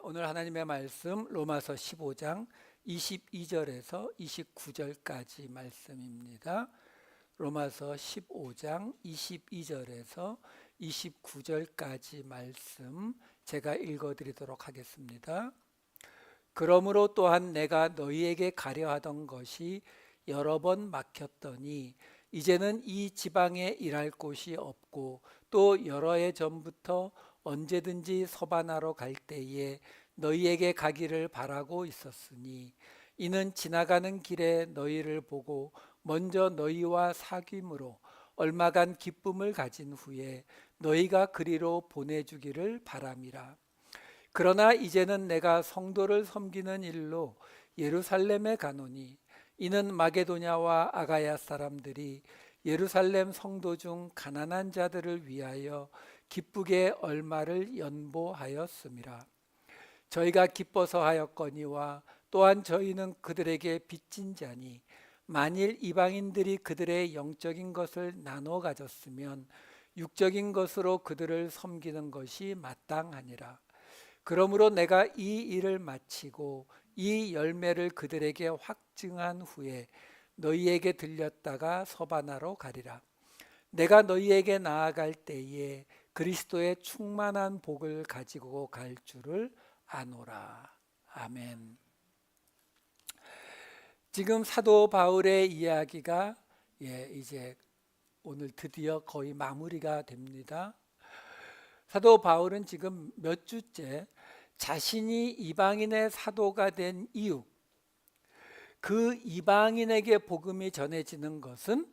오늘 하나님의 말씀 로마서 15장 22절에서 29절까지 말씀입니다. 로마서 15장 22절에서 29절까지 말씀 제가 읽어드리도록 하겠습니다. 그러므로 또한 내가 너희에게 가려 하던 것이 여러 번 막혔더니 이제는 이 지방에 일할 곳이 없고 또 여러 해 전부터 언제든지 서바나로 갈 때에 너희에게 가기를 바라고 있었으니 이는 지나가는 길에 너희를 보고 먼저 너희와 사귐으로 얼마간 기쁨을 가진 후에 너희가 그리로 보내주기를 바람이라. 그러나 이제는 내가 성도를 섬기는 일로 예루살렘에 가노니 이는 마게도냐와 아가야 사람들이 예루살렘 성도 중 가난한 자들을 위하여 기쁘게 얼마를 연보하였음이라. 저희가 기뻐서 하였거니와 또한 저희는 그들에게 빚진 자니 만일 이방인들이 그들의 영적인 것을 나눠 가졌으면 육적인 것으로 그들을 섬기는 것이 마땅하니라. 그러므로 내가 이 일을 마치고 이 열매를 그들에게 확증한 후에 너희에게 들렸다가 서바나로 가리라. 내가 너희에게 나아갈 때에 그리스도의 충만한 복을 가지고 갈 줄을 아노라. 아멘. 지금 사도 바울의 이야기가 이제 오늘 드디어 거의 마무리가 됩니다. 사도 바울은 지금 몇 주째 자신이 이방인의 사도가 된 이유, 그 이방인에게 복음이 전해지는 것은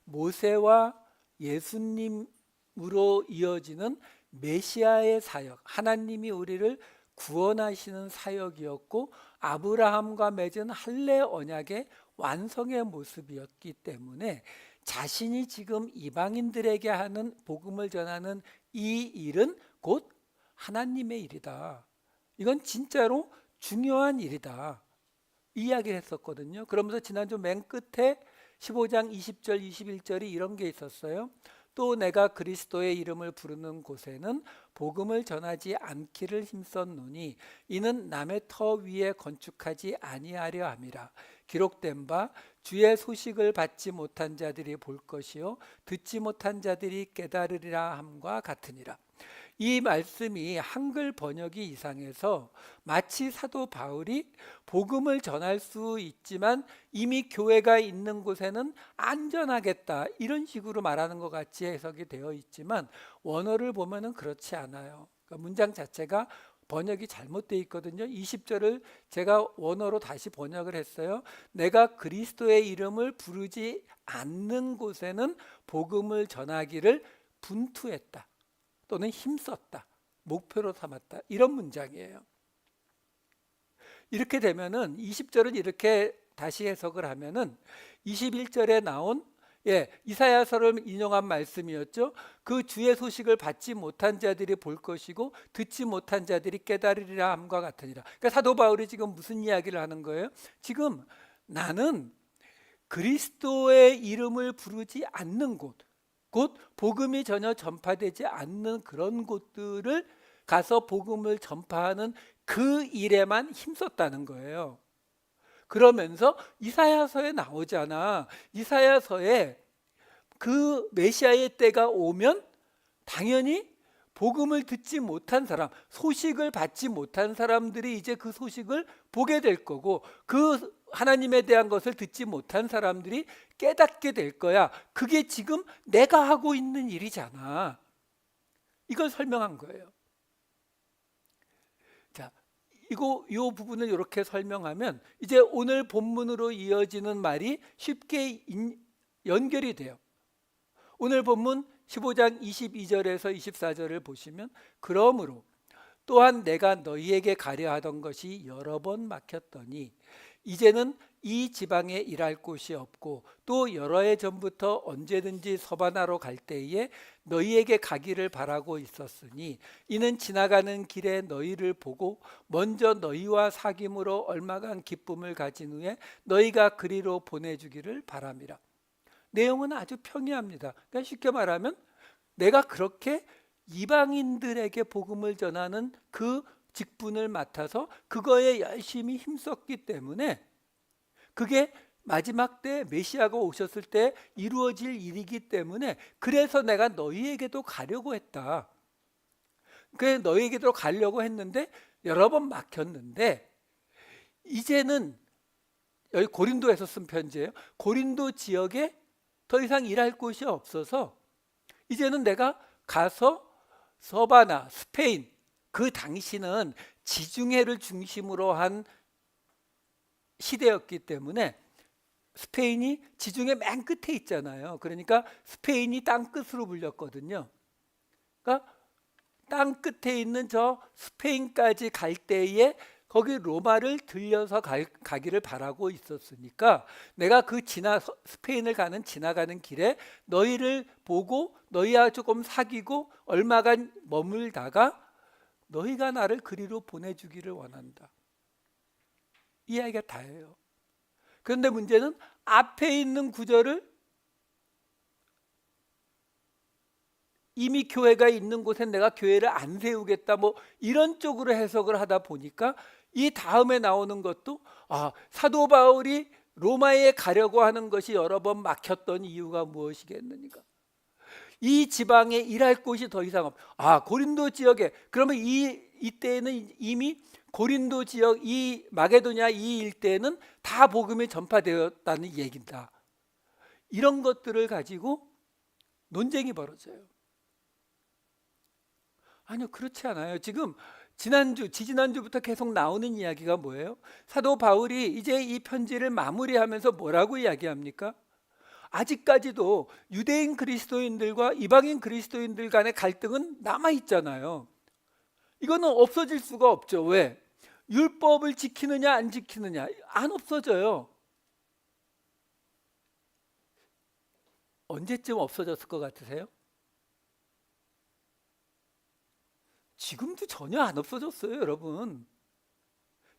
모세와 예수님으로 이어지는 메시아의 사역, 하나님이 우리를 구원하시는 사역이었고 아브라함과 맺은 할례 언약의 완성의 모습이었기 때문에 자신이 지금 이방인들에게 하는 복음을 전하는 이 일은 곧 하나님의 일이다. 이건 진짜로 중요한 일이다. 이 이야기를 했었거든요. 그러면서 지난주 맨 끝에 15장 20절 21절이 이런 게 있었어요. 또 내가 그리스도의 이름을 부르는 곳에는 복음을 전하지 않기를 힘썼노니 이는 남의 터 위에 건축하지 아니하려 함이라. 기록된 바 주의 소식을 받지 못한 자들이 볼 것이요 듣지 못한 자들이 깨달으리라 함과 같으니라. 이 말씀이 한글 번역이 이상해서 마치 사도 바울이 복음을 전할 수 있지만 이미 교회가 있는 곳에는 안전하겠다 이런 식으로 말하는 것 같이 해석이 되어 있지만 원어를 보면은 그렇지 않아요. 그러니까 문장 자체가 번역이 잘못되어 있거든요. 20절을 제가 원어로 다시 번역을 했어요. 내가 그리스도의 이름을 부르지 않는 곳에는 복음을 전하기를 분투했다. 또는 힘썼다, 목표로 삼았다, 이런 문장이에요. 이렇게 되면은 20절은 이렇게 다시 해석을 하면은 21절에 나온 이사야서를 인용한 말씀이었죠. 그 주의 소식을 받지 못한 자들이 볼 것이고 듣지 못한 자들이 깨달으리라 함과 같으니라. 그러니까 사도 바울이 지금 무슨 이야기를 하는 거예요? 지금 나는 그리스도의 이름을 부르지 않는 곳, 곧 복음이 전혀 전파되지 않는 그런 곳들을 가서 복음을 전파하는 그 일에만 힘썼다는 거예요. 그러면서 이사야서에 나오잖아. 이사야서에 그 메시아의 때가 오면 당연히 복음을 듣지 못한 사람, 소식을 받지 못한 사람들이 이제 그 소식을 보게 될 거고 그 하나님에 대한 것을 듣지 못한 사람들이 깨닫게 될 거야. 그게 지금 내가 하고 있는 일이잖아. 이걸 설명한 거예요. 자, 이 부분을 이렇게 설명하면 이제 오늘 본문으로 이어지는 말이 쉽게 연결이 돼요. 오늘 본문 15장 22절에서 24절을 보시면 그러므로 또한 내가 너희에게 가려 하던 것이 여러 번 막혔더니 이제는 이 지방에 일할 곳이 없고 또 여러 해 전부터 언제든지 서바나로 갈 때에 너희에게 가기를 바라고 있었으니 이는 지나가는 길에 너희를 보고 먼저 너희와 사귐으로 얼마간 기쁨을 가진 후에 너희가 그리로 보내주기를 바람이라. 내용은 아주 평이합니다. 그러니까 쉽게 말하면 내가 그렇게 이방인들에게 복음을 전하는 그 직분을 맡아서 그거에 열심히 힘썼기 때문에 그게 마지막 때 메시아가 오셨을 때 이루어질 일이기 때문에 그래서 내가 너희에게도 가려고 했다. 그래 너희에게도 가려고 했는데 여러 번 막혔는데 이제는 여기 고린도에서 쓴 편지예요. 고린도 지역에 더 이상 일할 곳이 없어서 이제는 내가 가서 서바나, 스페인, 그 당시는 지중해를 중심으로 한 시대였기 때문에 스페인이 지중해 맨 끝에 있잖아요. 그러니까 스페인이 땅 끝으로 불렸거든요. 그러니까 땅 끝에 있는 저 스페인까지 갈 때에 거기 로마를 들려서 가기를 바라고 있었으니까 내가 그 스페인을 지나가는 길에 너희를 보고 너희와 조금 사귀고 얼마간 머물다가 너희가 나를 그리로 보내주기를 원한다. 이 이야기가 다예요. 그런데 문제는 앞에 있는 구절을 이미 교회가 있는 곳에 내가 교회를 안 세우겠다 뭐 이런 쪽으로 해석을 하다 보니까 이 다음에 나오는 것도 사도 바울이 로마에 가려고 하는 것이 여러 번 막혔던 이유가 무엇이겠느니까 이 지방에 일할 곳이 더 이상 고린도 지역에 그러면 이때에는 이미 고린도 지역 이 마게도냐 이 일대에는 다 복음이 전파되었다는 얘기다. 이런 것들을 가지고 논쟁이 벌어져요. 아니요, 그렇지 않아요. 지금 지지난주부터 계속 나오는 이야기가 뭐예요? 사도 바울이 이제 이 편지를 마무리하면서 뭐라고 이야기합니까? 아직까지도 유대인 그리스도인들과 이방인 그리스도인들 간의 갈등은 남아있잖아요. 이거는 없어질 수가 없죠. 왜? 율법을 지키느냐 안 지키느냐 안 없어져요. 언제쯤 없어졌을 것 같으세요? 지금도 전혀 안 없어졌어요, 여러분.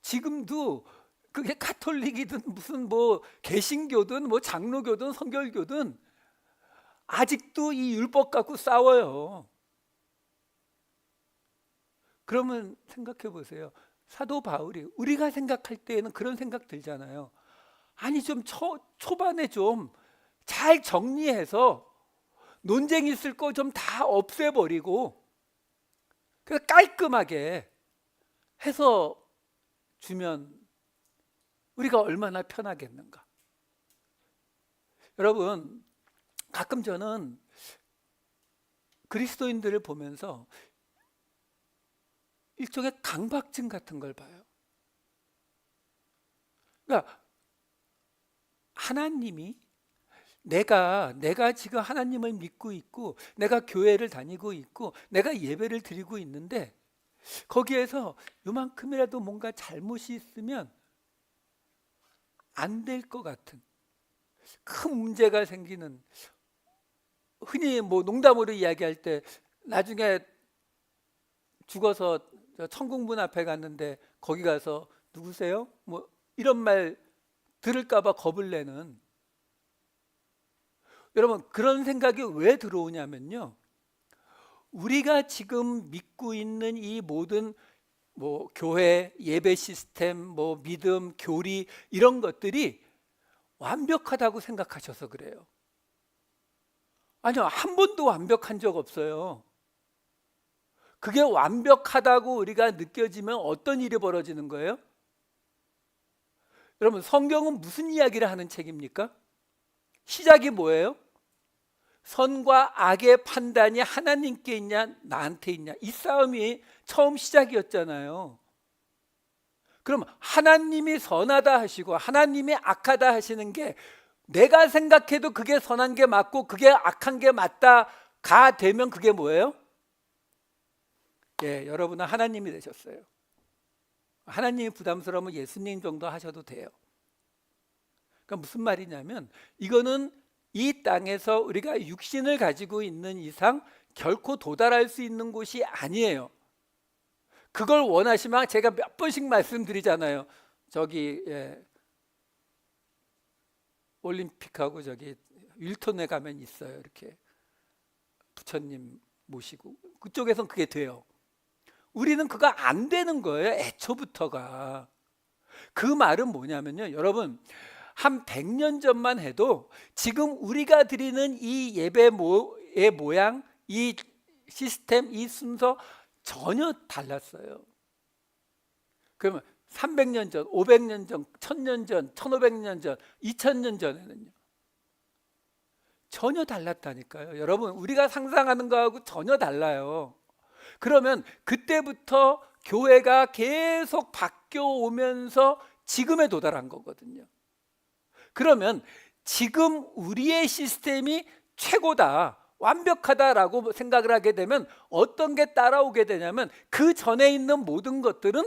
지금도 그게 가톨릭이든 무슨 뭐 개신교든 뭐 장로교든 성결교든 아직도 이 율법 갖고 싸워요. 그러면 생각해 보세요. 사도 바울이 우리가 생각할 때에는 그런 생각 들잖아요. 아니 좀 초반에 좀 잘 정리해서 논쟁 있을 거 좀 다 없애버리고 깔끔하게 해서 주면 우리가 얼마나 편하겠는가. 여러분 가끔 저는 그리스도인들을 보면서 일종의 강박증 같은 걸 봐요. 그러니까 하나님이 내가 지금 하나님을 믿고 있고 내가 교회를 다니고 있고 내가 예배를 드리고 있는데 거기에서 요만큼이라도 뭔가 잘못이 있으면 안 될 것 같은 큰 문제가 생기는, 흔히 뭐 농담으로 이야기할 때 나중에 죽어서 천국문 앞에 갔는데 거기 가서 누구세요? 뭐 이런 말 들을까 봐 겁을 내는, 여러분 그런 생각이 왜 들어오냐면요, 우리가 지금 믿고 있는 이 모든 뭐 교회, 예배 시스템, 뭐 믿음, 교리 이런 것들이 완벽하다고 생각하셔서 그래요. 아니요, 한 번도 완벽한 적 없어요. 그게 완벽하다고 우리가 느껴지면 어떤 일이 벌어지는 거예요? 여러분 성경은 무슨 이야기를 하는 책입니까? 시작이 뭐예요? 선과 악의 판단이 하나님께 있냐 나한테 있냐, 이 싸움이 처음 시작이었잖아요. 그럼 하나님이 선하다 하시고 하나님이 악하다 하시는 게 내가 생각해도 그게 선한 게 맞고 그게 악한 게 맞다가 되면 그게 뭐예요? 예, 여러분은 하나님이 되셨어요. 하나님이 부담스러우면 예수님 정도 하셔도 돼요. 그러니까 무슨 말이냐면 이거는 이 땅에서 우리가 육신을 가지고 있는 이상 결코 도달할 수 있는 곳이 아니에요. 그걸 원하시면 제가 몇 번씩 말씀드리잖아요. 저기 올림픽하고 저기 윌턴에 가면 있어요. 이렇게 부처님 모시고 그쪽에선 그게 돼요. 우리는 그거 안 되는 거예요. 애초부터가. 그 말은 뭐냐면요, 여러분, 한 100년 전만 해도 지금 우리가 드리는 이 예배의 모양, 이 시스템, 이 순서 전혀 달랐어요. 그러면 300년 전, 500년 전, 1000년 전, 1500년 전, 2000년 전에는요 전혀 달랐다니까요. 여러분, 우리가 상상하는 거하고 전혀 달라요. 그러면 그때부터 교회가 계속 바뀌어 오면서 지금에 도달한 거거든요. 그러면 지금 우리의 시스템이 최고다, 완벽하다라고 생각을 하게 되면 어떤 게 따라오게 되냐면 그 전에 있는 모든 것들은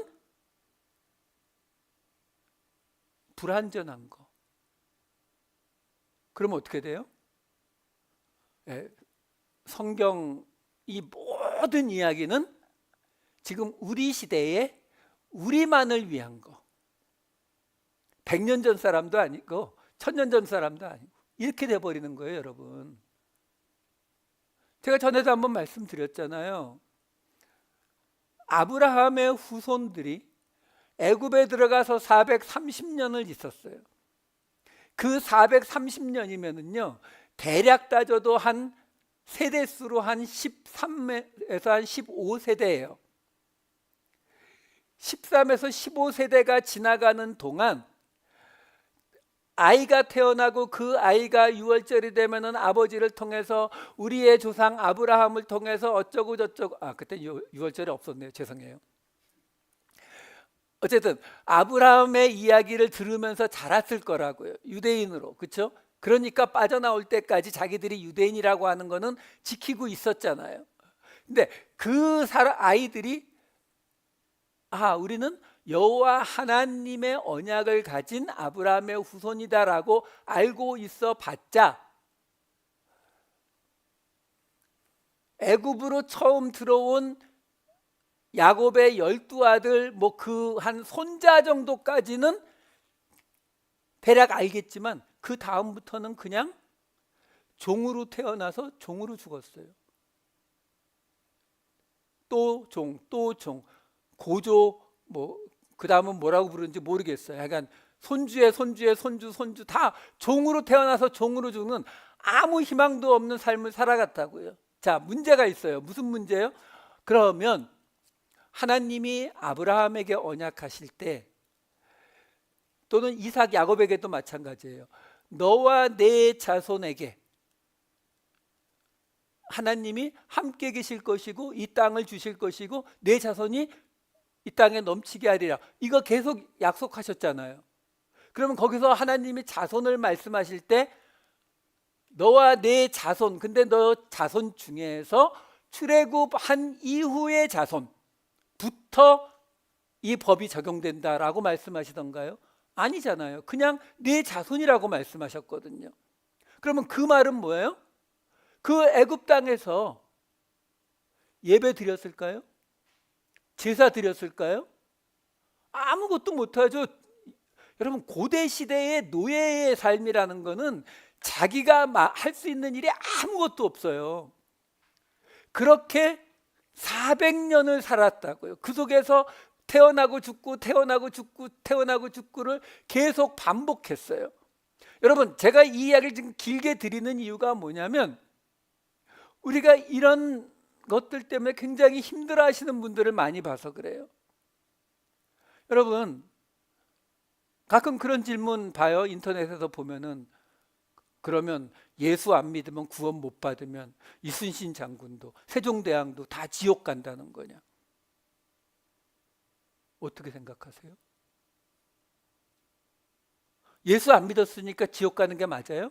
불완전한 거. 그러면 어떻게 돼요? 성경 이 모든 이야기는 지금 우리 시대에 우리만을 위한 거. 100년 전 사람도 아니고 1000년 전 사람도 아니고 이렇게 돼버리는 거예요, 여러분. 제가 전에도 한번 말씀드렸잖아요. 아브라함의 후손들이 애굽에 들어가서 430년을 있었어요. 그 430년이면은요 대략 따져도 한 세대수로 한 13에서 한 15세대예요. 13에서 15세대가 지나가는 동안 아이가 태어나고 그 아이가 6월절이 되면은 아버지를 통해서 우리의 조상 아브라함을 통해서 어쩌고 저쩌고, 그때 6월절이 없었네요. 죄송해요. 어쨌든 아브라함의 이야기를 들으면서 자랐을 거라고요. 유대인으로. 그렇죠? 그러니까 빠져나올 때까지 자기들이 유대인이라고 하는 거는 지키고 있었잖아요. 근데 그 아이들이 우리는 여호와 하나님의 언약을 가진 아브라함의 후손이다라고 알고 있어 봤자 애굽으로 처음 들어온 야곱의 12아들 그 한 손자 정도까지는 대략 알겠지만 그 다음부터는 그냥 종으로 태어나서 종으로 죽었어요. 또 종, 또 종, 고조, 그 다음은 뭐라고 부르는지 모르겠어요. 약간 손주의 손주의 손주, 손주 다 종으로 태어나서 종으로 죽는 아무 희망도 없는 삶을 살아갔다고요. 자, 문제가 있어요. 무슨 문제예요? 그러면 하나님이 아브라함에게 언약하실 때 또는 이삭, 야곱에게도 마찬가지예요. 너와 내 자손에게 하나님이 함께 계실 것이고 이 땅을 주실 것이고 내 자손이 이 땅에 넘치게 하리라. 이거 계속 약속하셨잖아요. 그러면 거기서 하나님이 자손을 말씀하실 때 너와 내 자손, 근데 너 자손 중에서 출애굽한 이후의 자손부터 이 법이 적용된다라고 말씀하시던가요? 아니잖아요. 그냥 내 자손이라고 말씀하셨거든요. 그러면 그 말은 뭐예요? 그 애굽 땅에서 예배 드렸을까요? 제사 드렸을까요? 아무것도 못하죠. 여러분, 고대 시대의 노예의 삶이라는 거는 자기가 할 수 있는 일이 아무것도 없어요. 그렇게 400년을 살았다고요. 그 속에서 태어나고 죽고 태어나고 죽고 태어나고 죽고를 계속 반복했어요. 여러분, 제가 이 이야기를 지금 길게 드리는 이유가 뭐냐면 우리가 이런 것들 때문에 굉장히 힘들어하시는 분들을 많이 봐서 그래요. 여러분, 가끔 그런 질문 봐요. 인터넷에서 보면은 그러면 예수 안 믿으면 구원 못 받으면 이순신 장군도 세종대왕도 다 지옥 간다는 거냐? 어떻게 생각하세요? 예수 안 믿었으니까 지옥 가는 게 맞아요?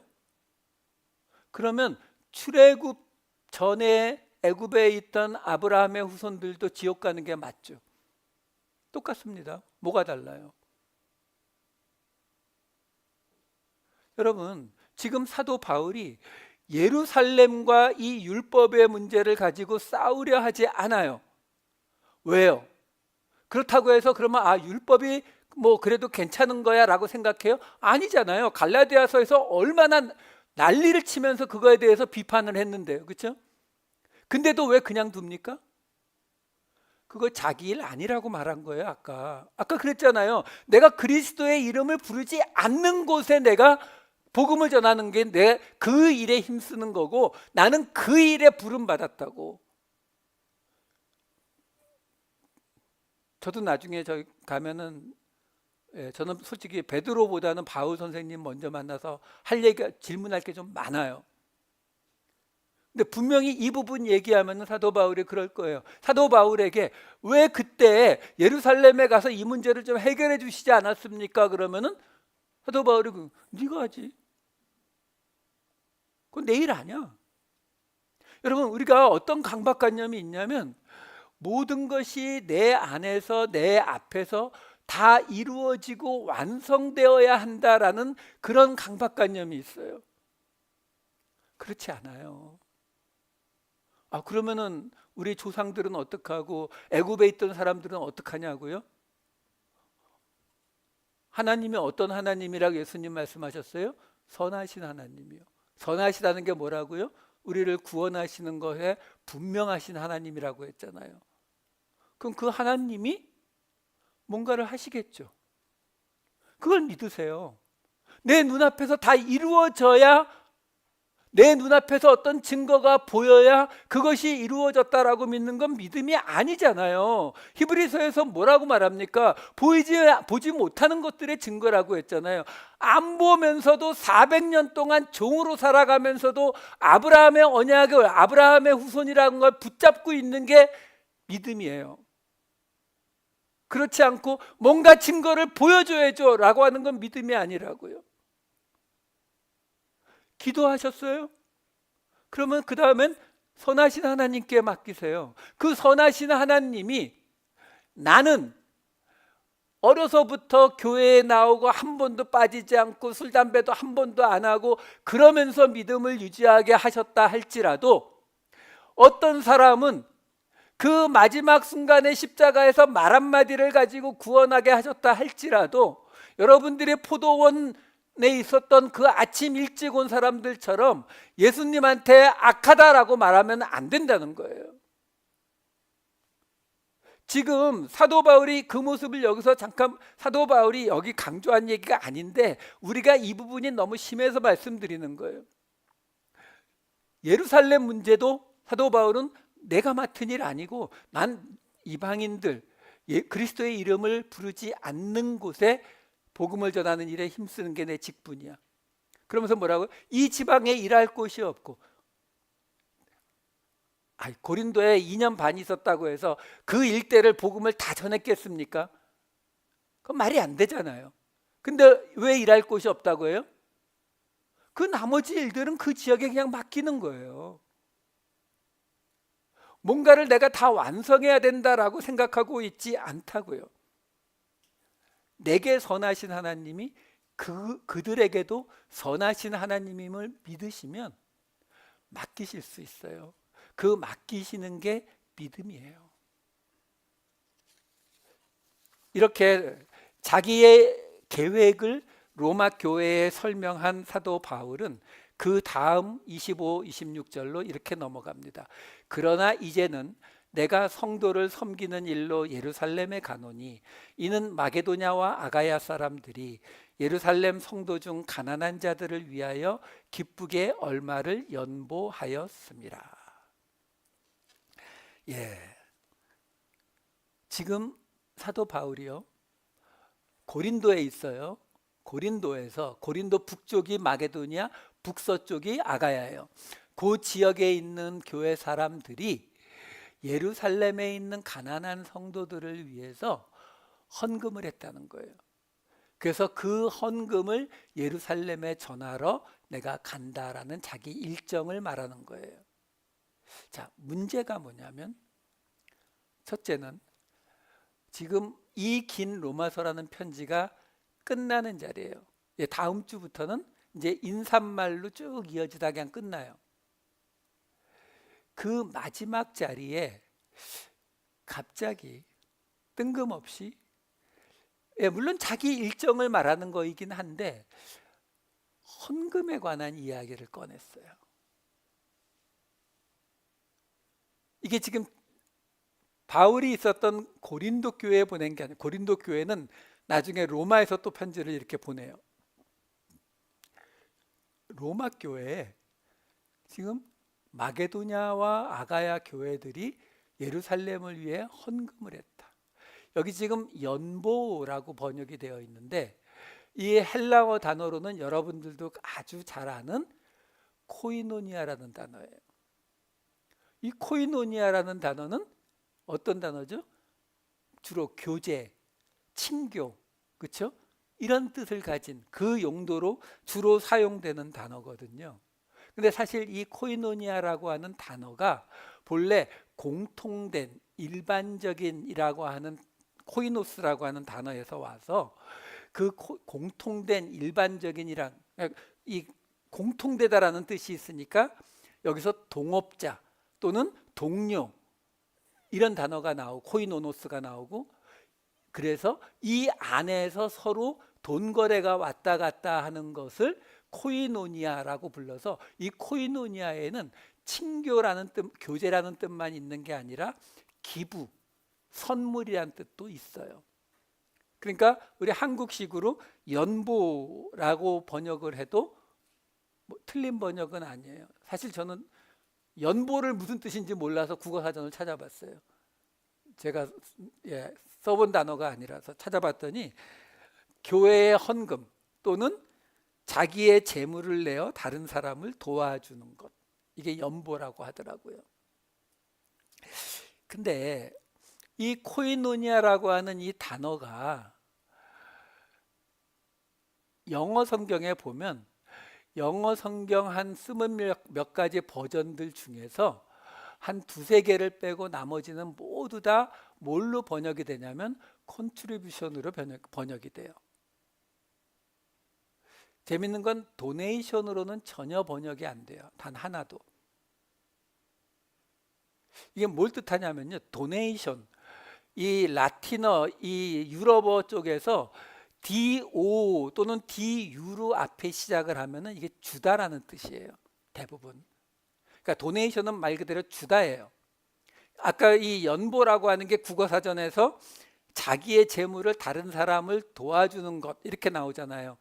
그러면 출애굽 전에 애굽에 있던 아브라함의 후손들도 지옥 가는 게 맞죠? 똑같습니다. 뭐가 달라요? 여러분, 지금 사도 바울이 예루살렘과 이 율법의 문제를 가지고 싸우려 하지 않아요. 왜요? 그렇다고 해서 그러면 율법이 그래도 괜찮은 거야 라고 생각해요? 아니잖아요. 갈라디아서에서 얼마나 난리를 치면서 그거에 대해서 비판을 했는데요. 그렇죠? 근데도 왜 그냥 둡니까? 그거 자기 일 아니라고 말한 거예요. 아까 그랬잖아요. 내가 그리스도의 이름을 부르지 않는 곳에 내가 복음을 전하는 게 내 그 일에 힘쓰는 거고, 나는 그 일에 부름 받았다고. 저도 나중에 저기 가면은, 저는 솔직히 베드로보다는 바울 선생님 먼저 만나서 할 얘기가, 질문할 게 좀 많아요. 근데 분명히 이 부분 얘기하면 사도 바울이 그럴 거예요. 사도 바울에게 왜 그때 예루살렘에 가서 이 문제를 좀 해결해 주시지 않았습니까? 그러면은 사도 바울이 네가 하지. 그건 내 일 아니야. 여러분, 우리가 어떤 강박관념이 있냐면, 모든 것이 내 안에서, 내 앞에서 다 이루어지고 완성되어야 한다라는 그런 강박관념이 있어요. 그렇지 않아요. 그러면은 우리 조상들은 어떻게 하고 애굽에 있던 사람들은 어떻게 하냐고요? 하나님이 어떤 하나님이라고 예수님 말씀하셨어요? 선하신 하나님이요. 선하시다는 게 뭐라고요? 우리를 구원하시는 것에 분명하신 하나님이라고 했잖아요. 그럼 그 하나님이 뭔가를 하시겠죠. 그걸 믿으세요. 내 눈앞에서 다 이루어져야, 내 눈앞에서 어떤 증거가 보여야 그것이 이루어졌다라고 믿는 건 믿음이 아니잖아요. 히브리서에서 뭐라고 말합니까? 보지 못하는 것들의 증거라고 했잖아요. 안 보면서도 400년 동안 종으로 살아가면서도 아브라함의 언약을, 아브라함의 후손이라는 걸 붙잡고 있는 게 믿음이에요. 그렇지 않고 뭔가 증거를 보여줘야죠 라고 하는 건 믿음이 아니라고요. 기도하셨어요? 그러면 그 다음엔 선하신 하나님께 맡기세요. 그 선하신 하나님이, 나는 어려서부터 교회에 나오고 한 번도 빠지지 않고 술 담배도 한 번도 안 하고 그러면서 믿음을 유지하게 하셨다 할지라도, 어떤 사람은 그 마지막 순간에 십자가에서 말 한마디를 가지고 구원하게 하셨다 할지라도, 여러분들이 포도원에 있었던 그 아침 일찍 온 사람들처럼 예수님한테 악하다라고 말하면 안 된다는 거예요. 지금 사도 바울이 그 모습을 여기서 잠깐, 사도 바울이 여기 강조한 얘기가 아닌데 우리가 이 부분이 너무 심해서 말씀드리는 거예요. 예루살렘 문제도 사도 바울은 내가 맡은 일 아니고, 난 이방인들, 그리스도의 이름을 부르지 않는 곳에 복음을 전하는 일에 힘쓰는 게 내 직분이야. 그러면서 뭐라고요? 이 지방에 일할 곳이 없고. 고린도에 2년 반 있었다고 해서 그 일대를 복음을 다 전했겠습니까? 그건 말이 안 되잖아요. 근데 왜 일할 곳이 없다고 해요? 그 나머지 일들은 그 지역에 그냥 맡기는 거예요. 뭔가를 내가 다 완성해야 된다라고 생각하고 있지 않다고요. 내게 선하신 하나님이 그들에게도 선하신 하나님임을 믿으시면 맡기실 수 있어요. 그 맡기시는 게 믿음이에요. 이렇게 자기의 계획을 로마 교회에 설명한 사도 바울은 그 다음 25, 26절로 이렇게 넘어갑니다. 그러나 이제는 내가 성도를 섬기는 일로 예루살렘에 가노니, 이는 마게도냐와 아가야 사람들이 예루살렘 성도 중 가난한 자들을 위하여 기쁘게 얼마를 연보하였습니다. 지금 사도 바울이요, 고린도에 있어요. 고린도에서, 고린도 북쪽이 마게도냐, 북서쪽이 아가야예요. 그 지역에 있는 교회 사람들이 예루살렘에 있는 가난한 성도들을 위해서 헌금을 했다는 거예요. 그래서 그 헌금을 예루살렘에 전하러 내가 간다라는 자기 일정을 말하는 거예요. 자, 문제가 뭐냐면, 첫째는 지금 이 긴 로마서라는 편지가 끝나는 자리예요. 다음 주부터는 이제 인사말로 쭉 이어지다 그냥 끝나요. 그 마지막 자리에 갑자기 뜬금없이, 물론 자기 일정을 말하는 거이긴 한데 헌금에 관한 이야기를 꺼냈어요. 이게 지금 바울이 있었던 고린도 교회에 보낸 게 아니에요. 고린도 교회는 나중에 로마에서 또 편지를 이렇게 보내요. 로마 교회에 지금 마게도냐와 아가야 교회들이 예루살렘을 위해 헌금을 했다. 여기 지금 연보라고 번역이 되어 있는데 이 헬라어 단어로는 여러분들도 아주 잘 아는 코이노니아라는 단어예요. 이 코이노니아라는 단어는 어떤 단어죠? 주로 교제, 친교, 그렇죠? 이런 뜻을 가진 그 용도로 주로 사용되는 단어거든요. 근데 사실 이 코이노니아라고 하는 단어가 본래 공통된 일반적인이라고 하는 코이노스라고 하는 단어에서 와서 그 공통된 일반적인이란 이 공통되다라는 뜻이 있으니까 여기서 동업자 또는 동료 이런 단어가 나오고 코이노노스가 나오고 그래서 이 안에서 서로 돈 거래가 왔다 갔다 하는 것을 코이노니아라고 불러서 이 코이노니아에는 친교라는 뜻, 교제라는 뜻만 있는 게 아니라 기부, 선물이라는 뜻도 있어요. 그러니까 우리 한국식으로 연보라고 번역을 해도 뭐 틀린 번역은 아니에요. 사실 저는 연보를 무슨 뜻인지 몰라서 국어사전을 찾아봤어요. 제가 써본 단어가 아니라서 찾아봤더니 교회의 헌금 또는 자기의 재물을 내어 다른 사람을 도와주는 것, 이게 연보라고 하더라고요. 근데 이 코이노니아라고 하는 이 단어가 영어 성경에 보면 영어 성경 한 20몇 가지 버전들 중에서 한 두세 개를 빼고 나머지는 모두 다 뭘로 번역이 되냐면 컨트리뷰션으로 번역이 돼요. 재밌는 건 도네이션으로는 전혀 번역이 안 돼요. 단 하나도. 이게 뭘 뜻하냐면요. 도네이션. 이 라틴어, 이 유럽어 쪽에서 DO 또는 DU로 앞에 시작을 하면은 이게 주다라는 뜻이에요. 대부분. 그러니까 도네이션은 말 그대로 주다예요. 아까 이 연보라고 하는 게 국어사전에서 자기의 재물을 다른 사람을 도와주는 것 이렇게 나오잖아요.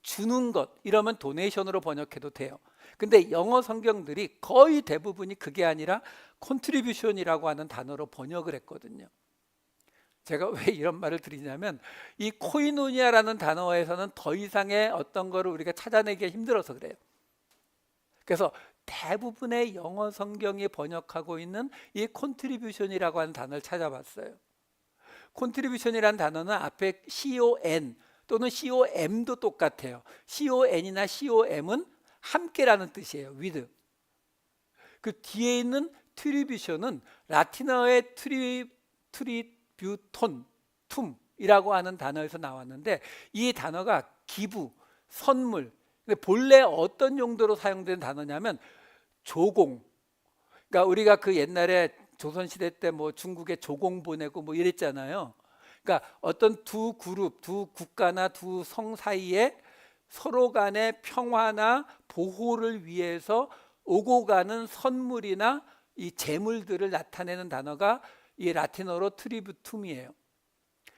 주는 것 이러면 도네이션으로 번역해도 돼요. 근데 영어 성경들이 거의 대부분이 그게 아니라 컨트리뷰션이라고 하는 단어로 번역을 했거든요. 제가 왜 이런 말을 드리냐면 이 코이노니아라는 단어에서는 더 이상의 어떤 거를 우리가 찾아내기가 힘들어서 그래요. 그래서 대부분의 영어 성경이 번역하고 있는 이 컨트리뷰션이라고 하는 단어를 찾아봤어요. 컨트리뷰션이라는 단어는 앞에 CON 또는 COM도 똑같아요. CON이나 COM은 함께라는 뜻이에요. with. 그 뒤에 있는 트리뷰션은 라틴어의 트리뷰톤, 툼이라고 하는 단어에서 나왔는데 이 단어가 기부, 선물. 근데 본래 어떤 용도로 사용된 단어냐면 조공. 그러니까 우리가 그 옛날에 조선시대 때 뭐 중국에 조공 보내고 뭐 이랬잖아요. 그러니까 어떤 두 그룹, 두 국가나 두 성 사이에 서로 간의 평화나 보호를 위해서 오고 가는 선물이나 이 재물들을 나타내는 단어가 이 라틴어로 트리뷰툼이에요.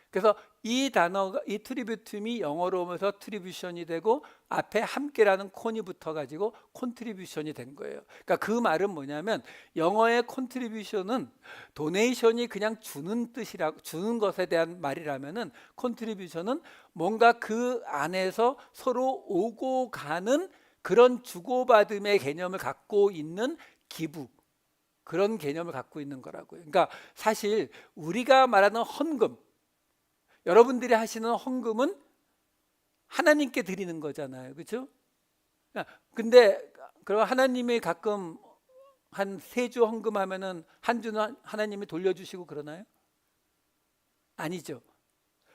그래서 이 단어가 이 트리뷰툼이 영어로 오면서 트리뷰션이 되고 앞에 함께라는 콘이 붙어가지고 콘트리뷰션이 된 거예요. 그러니까 그 말은 뭐냐면 영어의 콘트리뷰션은 도네이션이 그냥 주는 뜻이라고 주는 것에 대한 말이라면은 콘트리뷰션은 뭔가 그 안에서 서로 오고 가는 그런 주고받음의 개념을 갖고 있는 기부. 그런 개념을 갖고 있는 거라고요. 그러니까 사실 우리가 말하는 헌금 여러분들이 하시는 헌금은 하나님께 드리는 거잖아요. 그렇죠? 근데 그럼 하나님이 가끔 한 3주 헌금하면은 한 주는 하나님이 돌려주시고 그러나요? 아니죠.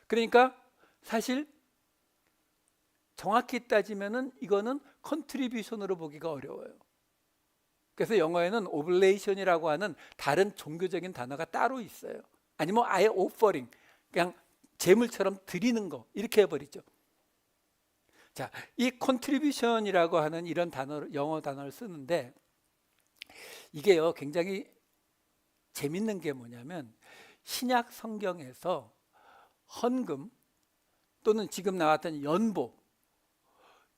그러니까 사실 정확히 따지면은 이거는 컨트리뷰션으로 보기가 어려워요. 그래서 영어에는 오블레이션이라고 하는 다른 종교적인 단어가 따로 있어요. 아니면 아예 오퍼링, 그냥 재물처럼 드리는 거 이렇게 해버리죠. 자, 이 컨트리뷰션이라고 하는 이런 단어 영어 단어를 쓰는데 이게요 굉장히 재밌는 게 뭐냐면 신약 성경에서 헌금 또는 지금 나왔던 연보,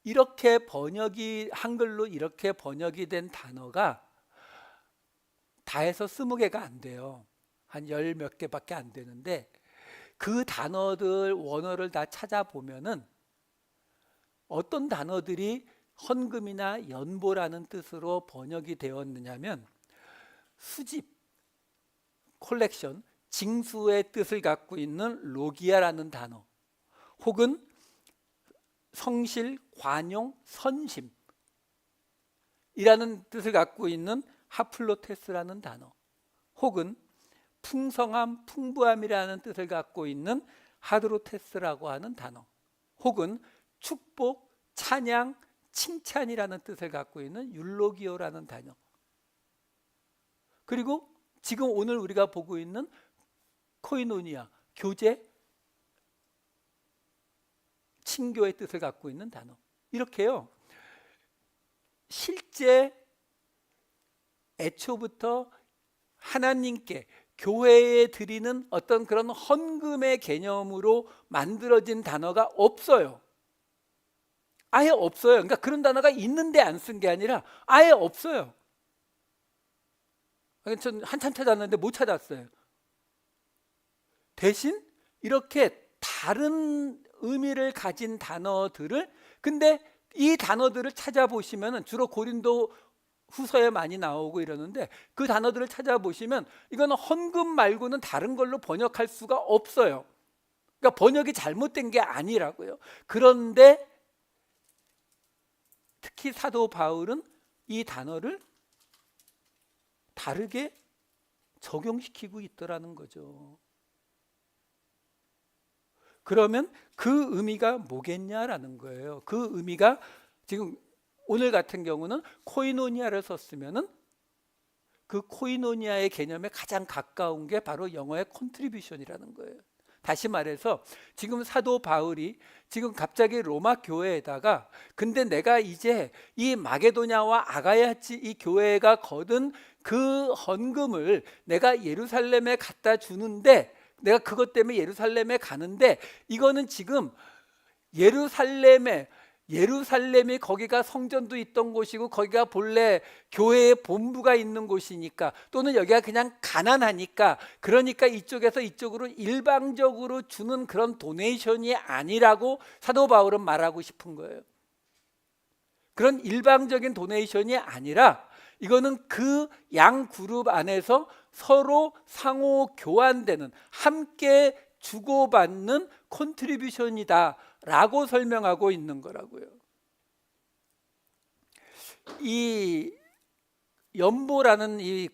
이렇게 번역이 한글로 이렇게 번역이 된 단어가 다 해서 20개가 안 돼요. 한 열 몇 개밖에 안 되는데 그 단어들 원어를 다 찾아보면은 어떤 단어들이 헌금이나 연보라는 뜻으로 번역이 되었느냐면 수집, 콜렉션, 징수의 뜻을 갖고 있는 로기아라는 단어, 혹은 성실, 관용, 선심 이라는 뜻을 갖고 있는 하플로테스라는 단어, 혹은 풍성함, 풍부함이라는 뜻을 갖고 있는 하드로테스라고 하는 단어, 혹은 축복, 찬양, 칭찬이라는 뜻을 갖고 있는 율로기오라는 단어, 그리고 지금 오늘 우리가 보고 있는 코이노니아, 교제, 친교의 뜻을 갖고 있는 단어, 이렇게요. 실제 애초부터 하나님께 교회에 드리는 어떤 그런 헌금의 개념으로 만들어진 단어가 없어요. 아예 없어요. 그러니까 그런 단어가 있는데 안 쓴 게 아니라 아예 없어요. 전 한참 찾았는데 못 찾았어요. 대신 이렇게 다른 의미를 가진 단어들을, 근데 이 단어들을 찾아보시면 주로 고린도 후서에 많이 나오고 이러는데 그 단어들을 찾아보시면 이거는 헌금 말고는 다른 걸로 번역할 수가 없어요. 그러니까 번역이 잘못된 게 아니라고요. 그런데 특히 사도 바울은 이 단어를 다르게 적용시키고 있더라는 거죠. 그러면 그 의미가 뭐겠냐라는 거예요. 그 의미가 지금 오늘 같은 경우는 코이노니아를 썼으면은 그 코이노니아의 개념에 가장 가까운 게 바로 영어의 컨트리뷰션이라는 거예요. 다시 말해서 지금 사도 바울이 지금 갑자기 로마 교회에다가, 근데 내가 이제 이 마게도냐와 아가야치 이 교회가 거둔 그 헌금을 내가 예루살렘에 갖다 주는데, 내가 그것 때문에 예루살렘에 가는데, 이거는 지금 예루살렘이 거기가 성전도 있던 곳이고 거기가 본래 교회의 본부가 있는 곳이니까, 또는 여기가 그냥 가난하니까, 그러니까 이쪽에서 이쪽으로 일방적으로 주는 그런 도네이션이 아니라고 사도 바울은 말하고 싶은 거예요. 그런 일방적인 도네이션이 아니라 이거는 그 양 그룹 안에서 서로 상호 교환되는, 함께 주고받는 컨트리뷰션이다 라고 설명하고 있는 거라고요. 이 연보라는 이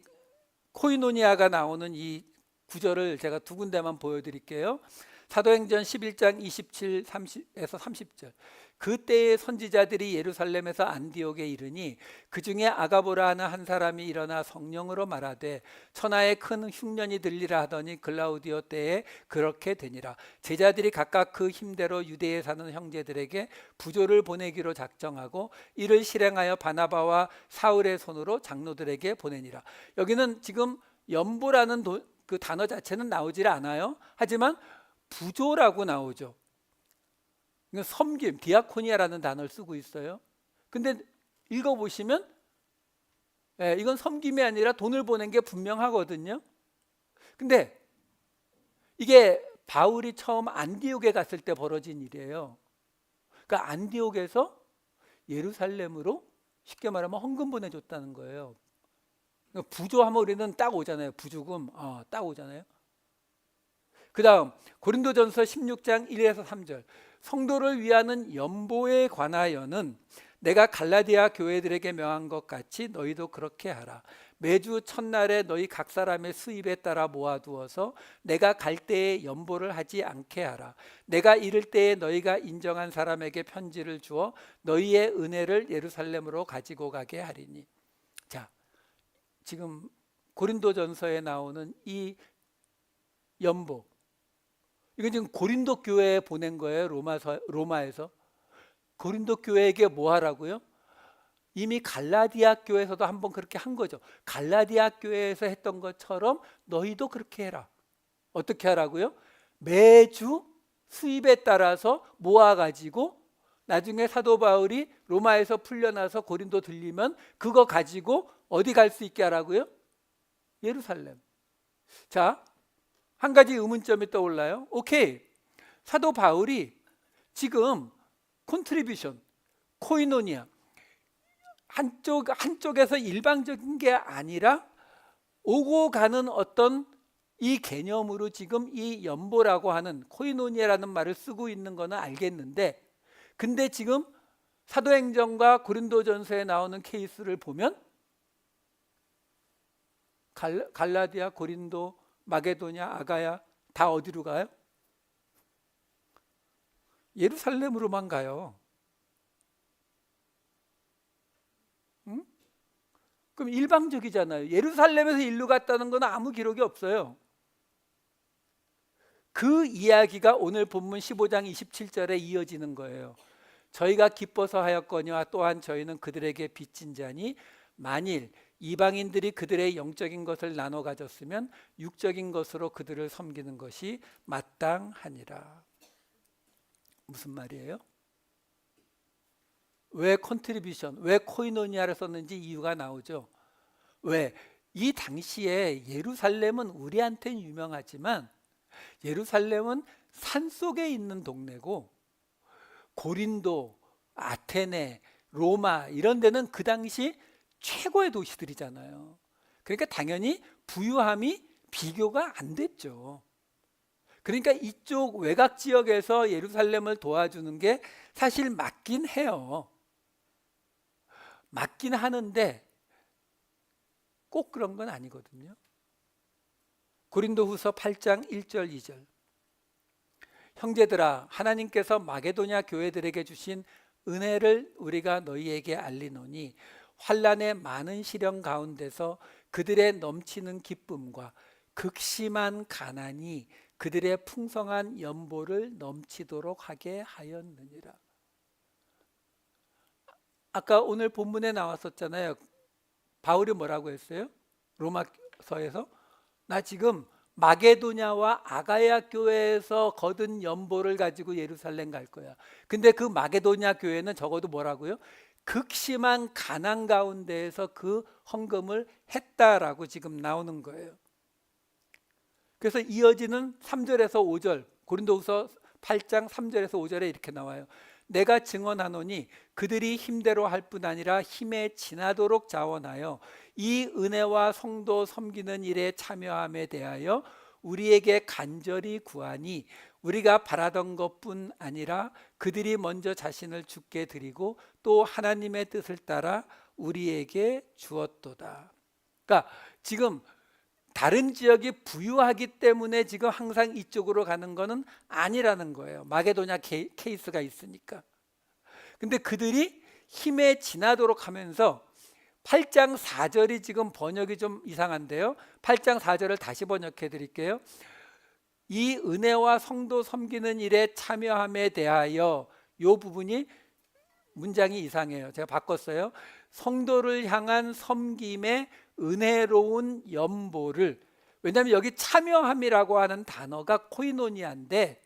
코이노니아가 나오는 이 구절을 제가 두 군데만 보여드릴게요. 사도행전 11장 27, 30에서 30절. 그때의 선지자들이 예루살렘에서 안디옥에 이르니 그 중에 아가보라 하는 한 사람이 일어나 성령으로 말하되 천하에 큰 흉년이 들리라 하더니 글라우디오 때에 그렇게 되니라. 제자들이 각각 그 힘대로 유대에 사는 형제들에게 부조를 보내기로 작정하고 이를 실행하여 바나바와 사울의 손으로 장로들에게 보내니라. 여기는 지금 연보라는 그 단어 자체는 나오질 않아요. 하지만 부조라고 나오죠. 섬김, 디아코니아라는 단어를 쓰고 있어요. 근데 읽어보시면 이건 섬김이 아니라 돈을 보낸 게 분명하거든요. 근데 이게 바울이 처음 안디옥에 갔을 때 벌어진 일이에요. 그러니까 안디옥에서 예루살렘으로 쉽게 말하면 헌금 보내줬다는 거예요. 그러니까 부조하면 우리는 딱 오잖아요. 부조금 딱 오잖아요. 그 다음 고린도전서 16장 1에서 3절. 성도를 위하는 연보에 관하여는 내가 갈라디아 교회들에게 명한 것 같이 너희도 그렇게 하라. 매주 첫날에 너희 각 사람의 수입에 따라 모아두어서 내가 갈 때에 연보를 하지 않게 하라. 내가 이를 때에 너희가 인정한 사람에게 편지를 주어 너희의 은혜를 예루살렘으로 가지고 가게 하리니. 자, 지금 고린도전서에 나오는 이 연보, 이건 지금 고린도 교회에 보낸 거예요. 로마에서 고린도 교회에게 뭐 하라고요? 이미 갈라디아 교회에서도 한번 그렇게 한 거죠. 갈라디아 교회에서 했던 것처럼 너희도 그렇게 해라. 어떻게 하라고요? 매주 수입에 따라서 모아가지고 나중에 사도 바울이 로마에서 풀려나서 고린도 들리면 그거 가지고 어디 갈 수 있게 하라고요? 예루살렘. 자, 한 가지 의문점이 떠올라요. 오케이, 사도 바울이 지금 콘트리뷰션, 코이노니아 한쪽에서 일방적인 게 아니라 오고 가는 어떤 이 개념으로 지금 이 연보라고 하는 코이노니아라는 말을 쓰고 있는 거는 알겠는데, 근데 지금 사도행전과 고린도전서에 나오는 케이스를 보면 갈라디아, 고린도, 마게도냐, 아가야 다 어디로 가요? 예루살렘으로만 가요. 응? 그럼 일방적이잖아요. 예루살렘에서 일로 갔다는 건 아무 기록이 없어요. 그 이야기가 오늘 본문 15장 27절에 이어지는 거예요. 저희가 기뻐서 하였거니와 또한 저희는 그들에게 빚진 자니 만일 이방인들이 그들의 영적인 것을 나눠 가졌으면 육적인 것으로 그들을 섬기는 것이 마땅하니라. 무슨 말이에요? 왜 컨트리뷰션, 왜 코이노니아를 썼는지 이유가 나오죠. 왜? 이 당시에 예루살렘은 우리한테는 유명하지만 예루살렘은 산속에 있는 동네고 고린도, 아테네, 로마 이런 데는 그 당시 최고의 도시들이잖아요. 그러니까 당연히 부유함이 비교가 안 됐죠. 그러니까 이쪽 외곽 지역에서 예루살렘을 도와주는 게 사실 맞긴 해요. 맞긴 하는데 꼭 그런 건 아니거든요. 고린도후서 8장 1절 2절. 형제들아, 하나님께서 마게도냐 교회들에게 주신 은혜를 우리가 너희에게 알리노니 환난의 많은 시련 가운데서 그들의 넘치는 기쁨과 극심한 가난이 그들의 풍성한 연보를 넘치도록 하게 하였느니라. 아까 오늘 본문에 나왔었잖아요. 바울이 뭐라고 했어요? 로마서에서 나 지금 마게도냐와 아가야 교회에서 거둔 연보를 가지고 예루살렘 갈 거야. 근데 그 마게도냐 교회는 적어도 뭐라고요? 극심한 가난 가운데에서 그 헌금을 했다라고 지금 나오는 거예요. 그래서 이어지는 3절에서 5절, 고린도후서 8장 3절에서 5절에 이렇게 나와요. 내가 증언하노니 그들이 힘대로 할 뿐 아니라 힘에 지나도록 자원하여 이 은혜와 성도 섬기는 일에 참여함에 대하여 우리에게 간절히 구하니 우리가 바라던 것뿐 아니라 그들이 먼저 자신을 주께 드리고 또 하나님의 뜻을 따라 우리에게 주었도다. 그러니까 지금 다른 지역이 부유하기 때문에 지금 항상 이쪽으로 가는 것은 아니라는 거예요. 마게도냐 케이스가 있으니까. 근데 그들이 힘에 지나도록 하면서 8장 4절이 지금 번역이 좀 이상한데요. 8장 4절을 다시 번역해 드릴게요. 이 은혜와 성도 섬기는 일에 참여함에 대하여, 이 부분이 문장이 이상해요. 제가 바꿨어요. 성도를 향한 섬김의 은혜로운 연보를, 왜냐하면 여기 참여함이라고 하는 단어가 코이노니아인데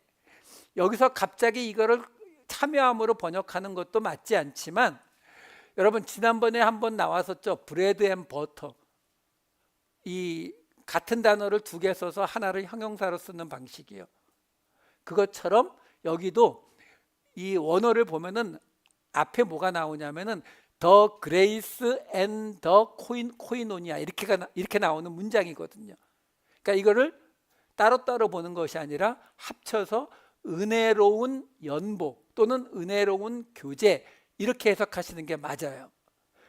여기서 갑자기 이거를 참여함으로 번역하는 것도 맞지 않지만, 여러분 지난번에 한번 나왔었죠. 브레드 앤 버터. 이 같은 단어를 두 개 써서 하나를 형용사로 쓰는 방식이에요. 그것처럼 여기도 이 원어를 보면은 앞에 뭐가 나오냐면은 the grace and the koinonia 이렇게 나오는 문장이거든요. 그러니까 이거를 따로따로 보는 것이 아니라 합쳐서 은혜로운 연보 또는 은혜로운 교제 이렇게 해석하시는 게 맞아요.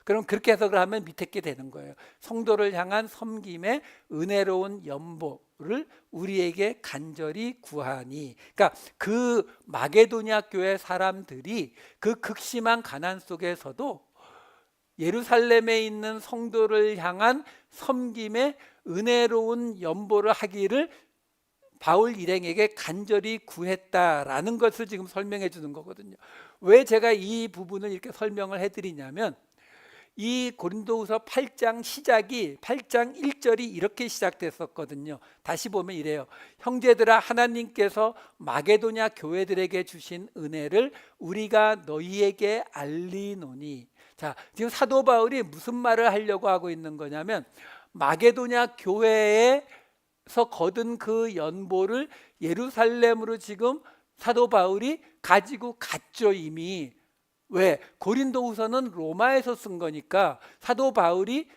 그럼 그렇게 해석을 하면 밑에 게 되는 거예요. 성도를 향한 섬김의 은혜로운 연보를 우리에게 간절히 구하니. 그러니까 그 마게도냐 교회 사람들이 그 극심한 가난 속에서도 예루살렘에 있는 성도를 향한 섬김의 은혜로운 연보를 하기를 바울 일행에게 간절히 구했다라는 것을 지금 설명해 주는 거거든요. 왜 제가 이 부분을 이렇게 설명을 해드리냐면, 이 고린도후서 8장 시작이 8장 1절이 이렇게 시작됐었거든요. 다시 보면 이래요. 형제들아, 하나님께서 마게도냐 교회들에게 주신 은혜를 우리가 너희에게 알리노니. 자, 지금 사도 바울이 무슨 말을 하려고 하고 있는 거냐면, 마게도냐 교회에서 거둔 그 연보를 예루살렘으로 지금 사도 바울이 가지고 갔죠. 이미. 왜? 고린도후서는 로마에서 쓴 거니까 사도 바울이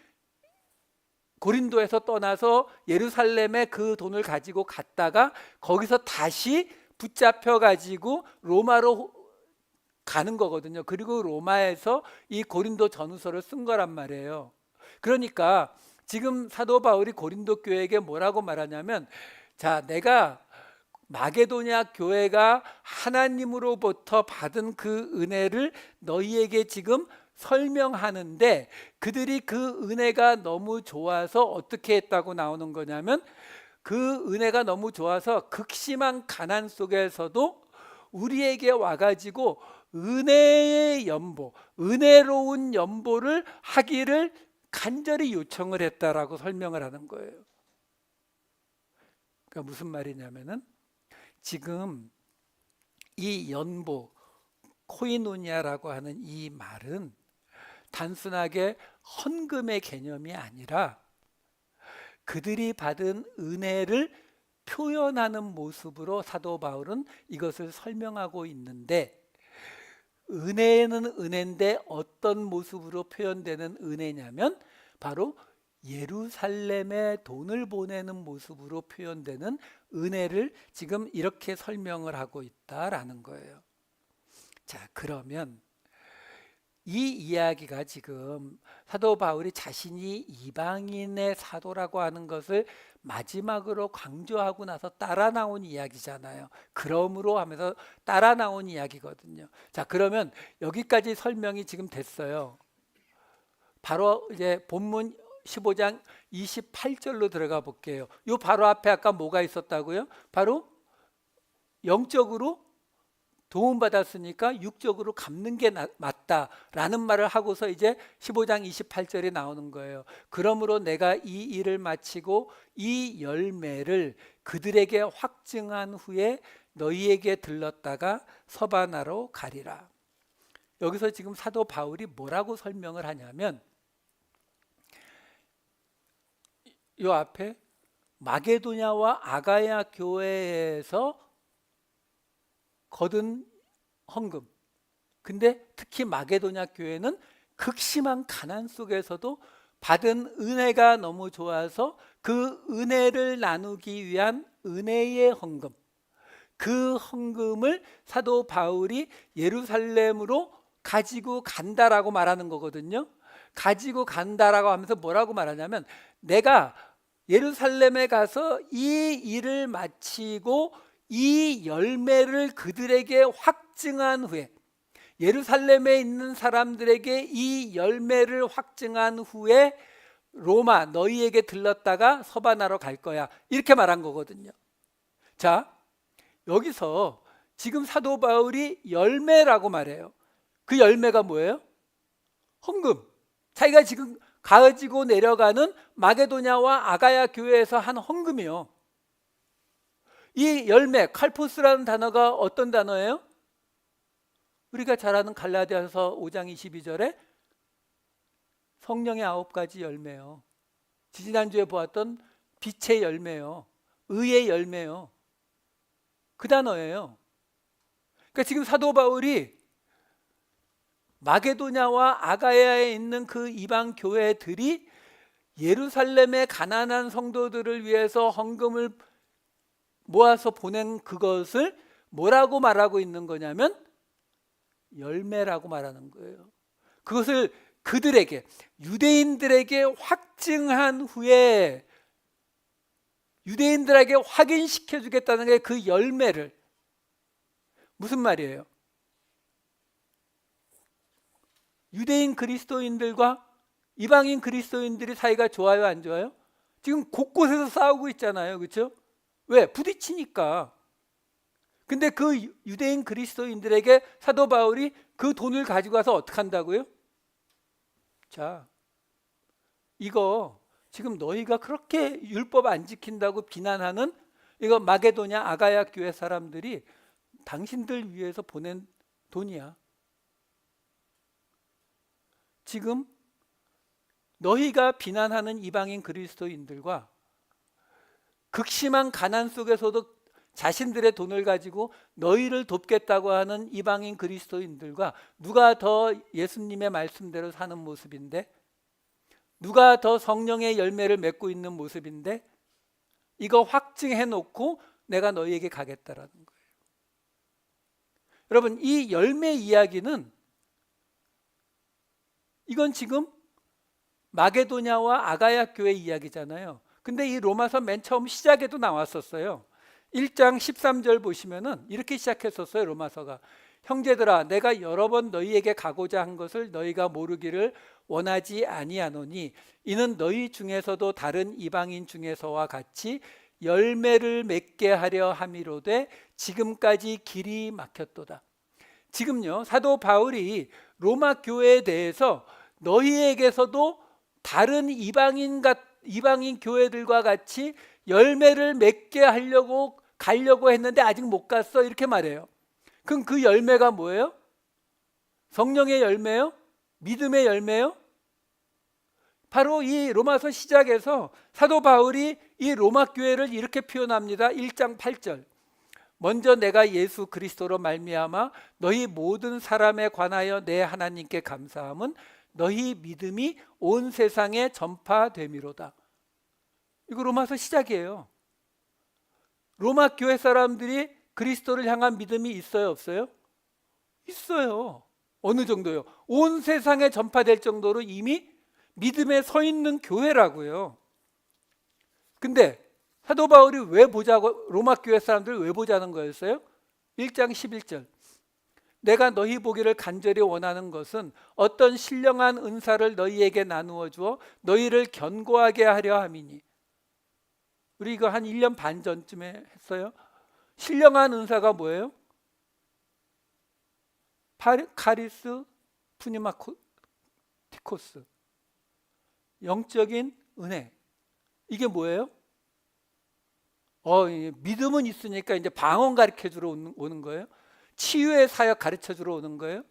고린도에서 떠나서 예루살렘에 그 돈을 가지고 갔다가 거기서 다시 붙잡혀 가지고 로마로 가는 거거든요. 그리고 로마에서 이 고린도 전후서를 쓴 거란 말이에요. 그러니까 지금 사도 바울이 고린도 교회에게 뭐라고 말하냐면, 자, 내가 마게도냐 교회가 하나님으로부터 받은 그 은혜를 너희에게 지금 설명하는데, 그들이 그 은혜가 너무 좋아서 어떻게 했다고 나오는 거냐면, 그 은혜가 너무 좋아서 극심한 가난 속에서도 우리에게 와가지고 은혜의 연보, 은혜로운 연보를 하기를 간절히 요청을 했다라고 설명을 하는 거예요. 그러니까 무슨 말이냐면은, 지금 이 연보, 코이노니아라고 하는 이 말은 단순하게 헌금의 개념이 아니라 그들이 받은 은혜를 표현하는 모습으로 사도 바울은 이것을 설명하고 있는데, 은혜는 은혜인데 어떤 모습으로 표현되는 은혜냐면 바로 예루살렘에 돈을 보내는 모습으로 표현되는 은혜를 지금 이렇게 설명을 하고 있다라는 거예요. 자, 그러면 이 이야기가 지금 사도 바울이 자신이 이방인의 사도라고 하는 것을 마지막으로 강조하고 나서 따라 나온 이야기잖아요. 그러므로 하면서 따라 나온 이야기거든요. 자, 그러면 여기까지 설명이 지금 됐어요. 바로 이제 본문 15장 28절로 들어가 볼게요. 요 바로 앞에 아까 뭐가 있었다고요? 바로 영적으로 도움받았으니까 육적으로 갚는 게 맞다라는 말을 하고서 이제 15장 28절이 나오는 거예요. 그러므로 내가 이 일을 마치고 이 열매를 그들에게 확증한 후에 너희에게 들렀다가 서바나로 가리라. 여기서 지금 사도 바울이 뭐라고 설명을 하냐면, 요 앞에 마게도냐와 아가야 교회에서 거둔 헌금, 근데 특히 마게도냐 교회는 극심한 가난 속에서도 받은 은혜가 너무 좋아서 그 은혜를 나누기 위한 은혜의 헌금, 그 헌금을 사도 바울이 예루살렘으로 가지고 간다라고 말하는 거거든요. 가지고 간다라고 하면서 뭐라고 말하냐면, 내가 예루살렘에 가서 이 일을 마치고 이 열매를 그들에게 확증한 후에, 예루살렘에 있는 사람들에게 이 열매를 확증한 후에 로마 너희에게 들렀다가 서바나로 갈 거야, 이렇게 말한 거거든요. 자, 여기서 지금 사도 바울이 열매라고 말해요. 그 열매가 뭐예요? 헌금. 자기가 지금 가지고 내려가는 마게도냐와 아가야 교회에서 한 헌금이요. 이 열매, 칼포스라는 단어가 어떤 단어예요? 우리가 잘 아는 갈라디아서 5장 22절에 성령의 9가지 열매요. 지지난주에 보았던 빛의 열매요. 의의 열매요. 그 단어예요. 그러니까 지금 사도 바울이 마게도냐와 아가야에 있는 그 이방 교회들이 예루살렘의 가난한 성도들을 위해서 헌금을 모아서 보낸 그것을 뭐라고 말하고 있는 거냐면 열매라고 말하는 거예요. 그것을 그들에게, 유대인들에게 확증한 후에 유대인들에게 확인시켜 주겠다는 게 그 열매를. 무슨 말이에요? 유대인 그리스도인들과 이방인 그리스도인들이 사이가 좋아요, 안 좋아요? 지금 곳곳에서 싸우고 있잖아요, 그렇죠? 왜? 부딪히니까. 근데 그 유대인 그리스도인들에게 사도 바울이 그 돈을 가지고 가서 어떻게 한다고요? 자, 이거 지금 너희가 그렇게 율법 안 지킨다고 비난하는 이거 마게도냐 아가야 교회 사람들이 당신들 위해서 보낸 돈이야. 지금 너희가 비난하는 이방인 그리스도인들과 극심한 가난 속에서도 자신들의 돈을 가지고 너희를 돕겠다고 하는 이방인 그리스도인들과 누가 더 예수님의 말씀대로 사는 모습인데, 누가 더 성령의 열매를 맺고 있는 모습인데, 이거 확증해 놓고 내가 너희에게 가겠다라는 거예요. 여러분, 이 열매 이야기는 이건 지금 마게도냐와 아가야 교회 이야기잖아요. 근데 이 로마서 맨 처음 시작에도 나왔었어요. 1장 13절 보시면은 이렇게 시작했었어요. 로마서가 형제들아 내가 여러 번 너희에게 가고자 한 것을 너희가 모르기를 원하지 아니하노니 이는 너희 중에서도 다른 이방인 중에서와 같이 열매를 맺게 하려 함이로되 지금까지 길이 막혔도다. 지금요 사도 바울이 로마 교회에 대해서 너희에게서도 다른 이방인 교회들과 같이 열매를 맺게 하려고 가려고 했는데 아직 못 갔어 이렇게 말해요. 그럼 그 열매가 뭐예요? 성령의 열매요? 믿음의 열매요? 바로 이 로마서 시작에서 사도 바울이 이 로마 교회를 이렇게 표현합니다. 1장 8절 먼저 내가 예수 그리스도로 말미암아 너희 모든 사람에 관하여 내 하나님께 감사함은 너희 믿음이 온 세상에 전파됨이로다. 이거 로마서 시작이에요. 로마 교회 사람들이 그리스도를 향한 믿음이 있어요, 없어요? 있어요. 어느 정도요? 온 세상에 전파될 정도로 이미 믿음에 서 있는 교회라고요. 근데 사도 바울이 왜 보자고, 로마 교회 사람들을 왜 보자는 거였어요? 1장 11절 내가 너희 보기를 간절히 원하는 것은 어떤 신령한 은사를 너희에게 나누어 주어 너희를 견고하게 하려 함이니. 우리 이거 한 1년 반 전쯤에 했어요. 신령한 은사가 뭐예요? 카리스 푸니마티코스, 영적인 은혜. 이게 뭐예요? 믿음은 있으니까 이제 방언 가르쳐 주러 오는 거예요? 치유의 사역 가르쳐 주러 오는 거예요?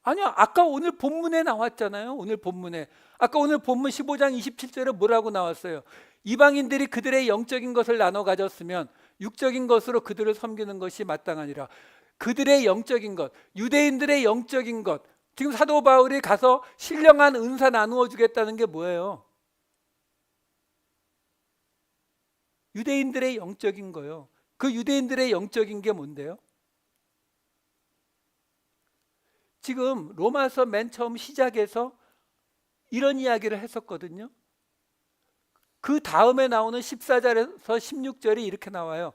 아니요. 아까 오늘 본문에 나왔잖아요. 오늘 본문에. 아까 오늘 본문 15장 27절에 뭐라고 나왔어요? 이방인들이 그들의 영적인 것을 나눠 가졌으면 육적인 것으로 그들을 섬기는 것이 마땅하니라. 그들의 영적인 것, 유대인들의 영적인 것. 지금 사도 바울이 가서 신령한 은사 나누어 주겠다는 게 뭐예요? 유대인들의 영적인 거요. 그 유대인들의 영적인 게 뭔데요? 지금 로마서 맨 처음 시작에서 이런 이야기를 했었거든요. 그 다음에 나오는 14절에서 16절이 이렇게 나와요.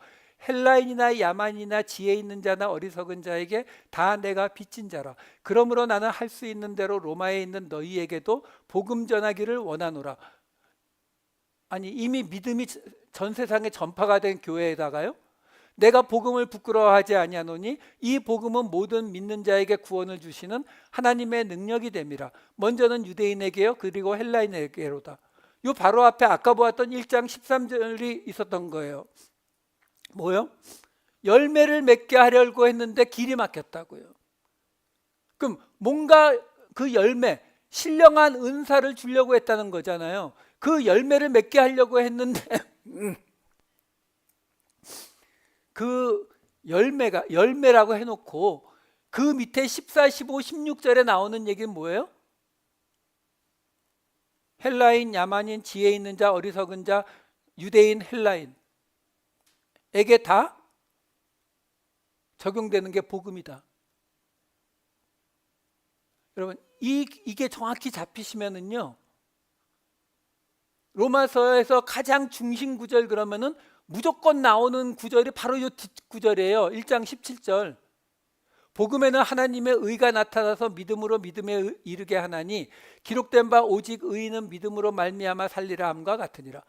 헬라인이나 야만이나 지혜 있는 자나 어리석은 자에게 다 내가 빚진 자라. 그러므로 나는 할 수 있는 대로 로마에 있는 너희에게도 복음 전하기를 원하노라. 아니 이미 믿음이 전 세상에 전파가 된 교회에다가요, 내가 복음을 부끄러워하지 아니하노니 이 복음은 모든 믿는 자에게 구원을 주시는 하나님의 능력이 됨이라. 먼저는 유대인에게요 그리고 헬라인에게로다. 요 바로 앞에 아까 보았던 1장 13절이 있었던 거예요. 뭐요? 열매를 맺게 하려고 했는데 길이 막혔다고요. 그럼 뭔가 그 열매, 신령한 은사를 주려고 했다는 거잖아요. 그 열매를 맺게 하려고 했는데 그 열매라고 해놓고 그 밑에 14, 15, 16절에 나오는 얘기는 뭐예요? 헬라인, 야만인, 지혜 있는 자, 어리석은 자, 유대인, 헬라인에게 다 적용되는 게 복음이다. 여러분 이게 정확히 잡히시면은요, 로마서에서 가장 중심 구절 그러면은 무조건 나오는 구절이 바로 이 뒷구절이에요. 1장 17절 복음에는 하나님의 의가 나타나서 믿음으로 믿음에 이르게 하나니 기록된 바 오직 의인은 믿음으로 말미암아 살리라 함과 같으니라.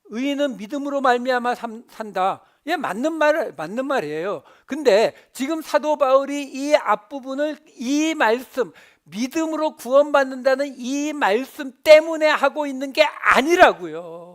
의인은 믿음으로 말미암아 산다. 예, 맞는 말이에요. 근데 지금 사도 바울이 이 앞부분을 이 말씀 믿음으로 구원받는다는 이 말씀 때문에 하고 있는 게 아니라고요.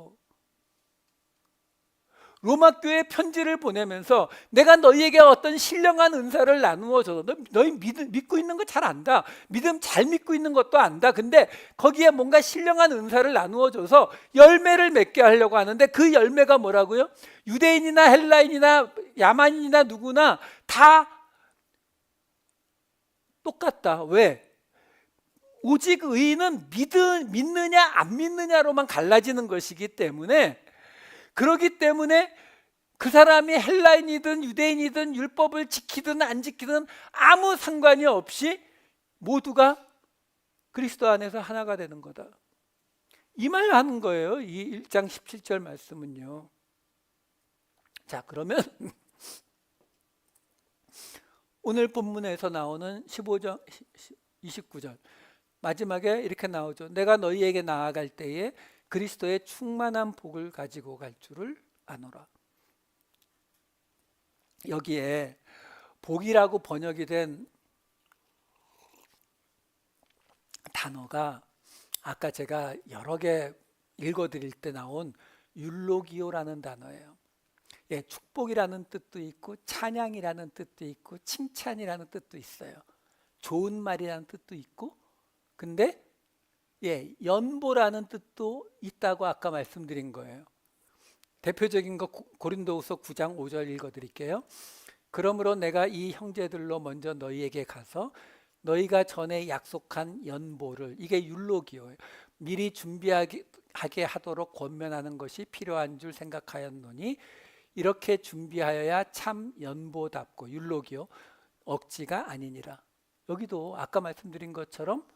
로마 교회 편지를 보내면서 내가 너희에게 어떤 신령한 은사를 나누어 줘서 너희 믿고 있는 거 잘 안다. 믿음 잘 믿고 있는 것도 안다. 근데 거기에 뭔가 신령한 은사를 나누어 줘서 열매를 맺게 하려고 하는데 그 열매가 뭐라고요? 유대인이나 헬라인이나 야만인이나 누구나 다 똑같다. 왜? 오직 의인은 믿느냐 안 믿느냐로만 갈라지는 것이기 때문에, 그렇기 때문에 그 사람이 헬라인이든 유대인이든 율법을 지키든 안 지키든 아무 상관이 없이 모두가 그리스도 안에서 하나가 되는 거다. 이 말 하는 거예요. 이 1장 17절 말씀은요. 자, 그러면 오늘 본문에서 나오는 15장 29절 마지막에 이렇게 나오죠. 내가 너희에게 나아갈 때에 그리스도의 충만한 복을 가지고 갈 줄을 아노라. 여기에 복이라고 번역이 된 단어가 아까 제가 여러 개 읽어드릴 때 나온 율로기오라는 단어예요. 예, 축복이라는 뜻도 있고 찬양이라는 뜻도 있고 칭찬이라는 뜻도 있어요. 좋은 말이라는 뜻도 있고, 근데 연보라는 뜻도 있다고 아까 말씀드린 거예요. 대표적인 거 고린도후서 9장 5절 읽어드릴게요. 그러므로 내가 이 형제들로 먼저 너희에게 가서 너희가 전에 약속한 연보를, 이게 율로기오예요, 미리 준비하게 하도록 권면하는 것이 필요한 줄 생각하였노니 이렇게 준비하여야 참 연보답고 율로기오 억지가 아니니라. 여기도 아까 말씀드린 것처럼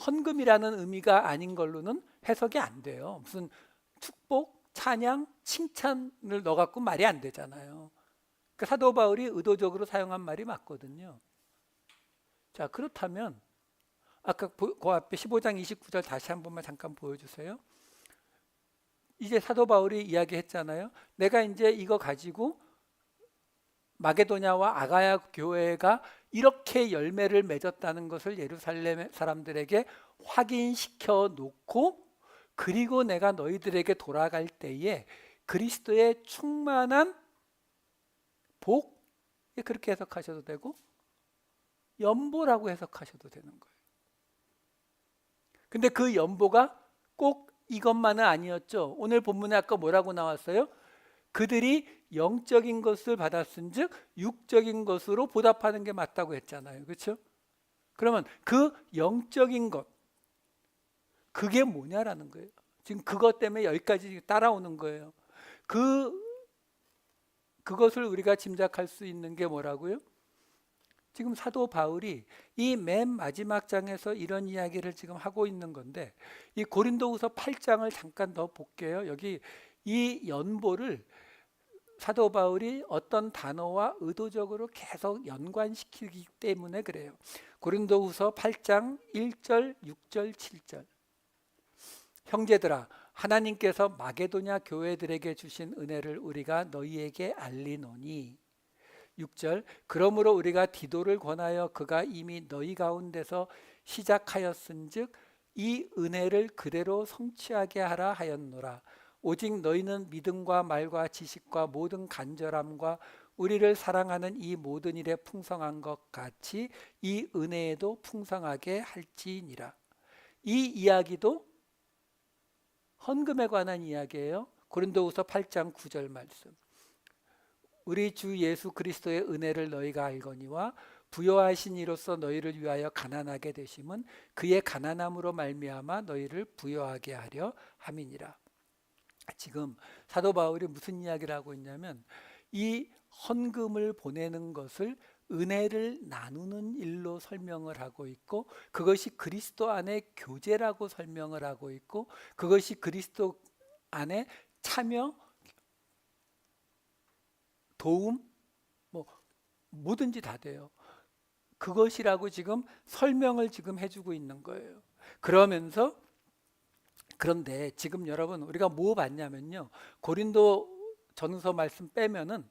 헌금이라는 의미가 아닌 걸로는 해석이 안 돼요. 무슨 축복, 찬양, 칭찬을 넣어갖고 말이 안 되잖아요. 그러니까 사도 바울이 의도적으로 사용한 말이 맞거든요. 자, 그렇다면 아까 그 앞에 15장 29절 다시 한 번만 잠깐 보여주세요. 이제 사도 바울이 이야기했잖아요. 내가 이제 이거 가지고 마게도냐와 아가야 교회가 이렇게 열매를 맺었다는 것을 예루살렘 사람들에게 확인시켜 놓고, 그리고 내가 너희들에게 돌아갈 때에 그리스도의 충만한 복, 그렇게 해석하셔도 되고 연보라고 해석하셔도 되는 거예요. 근데 그 연보가 꼭 이것만은 아니었죠. 오늘 본문에 아까 뭐라고 나왔어요? 그들이 영적인 것을 받았은즉 육적인 것으로 보답하는 게 맞다고 했잖아요. 그렇죠? 그러면 그 영적인 것, 그게 뭐냐라는 거예요. 지금 그것 때문에 여기까지 따라오는 거예요. 그것을 우리가 짐작할 수 있는 게 뭐라고요? 지금 사도 바울이 이 맨 마지막 장에서 이런 이야기를 지금 하고 있는 건데, 이 고린도후서 8장을 잠깐 더 볼게요. 여기 이 연보를 사도 바울이 어떤 단어와 의도적으로 계속 연관시키기 때문에 그래요. 고린도후서 8장 1절, 6절, 7절. 형제들아, 하나님께서 마게도냐 교회들에게 주신 은혜를 우리가 너희에게 알리노니. 6절, 그러므로 우리가 디도를 권하여 그가 이미 너희 가운데서 시작하였은즉 이 은혜를 그대로 성취하게 하라 하였노라. 오직 너희는 믿음과 말과 지식과 모든 간절함과 우리를 사랑하는 이 모든 일에 풍성한 것 같이 이 은혜에도 풍성하게 할지니라. 이 이야기도 헌금에 관한 이야기예요. 고린도후서 8장 9절 말씀. 우리 주 예수 그리스도의 은혜를 너희가 알거니와 부요하신 이로써 너희를 위하여 가난하게 되심은 그의 가난함으로 말미암아 너희를 부요하게 하려 함이니라. 지금 사도 바울이 무슨 이야기를 하고 있냐면, 이 헌금을 보내는 것을 은혜를 나누는 일로 설명을 하고 있고, 그것이 그리스도 안에 교제라고 설명을 하고 있고, 그것이 그리스도 안에 참여, 도움, 뭐든지 다 돼요. 그것이라고 지금 설명을 지금 해주고 있는 거예요. 그런데 지금 여러분 우리가 뭐 봤냐면요, 고린도 전서 말씀 빼면은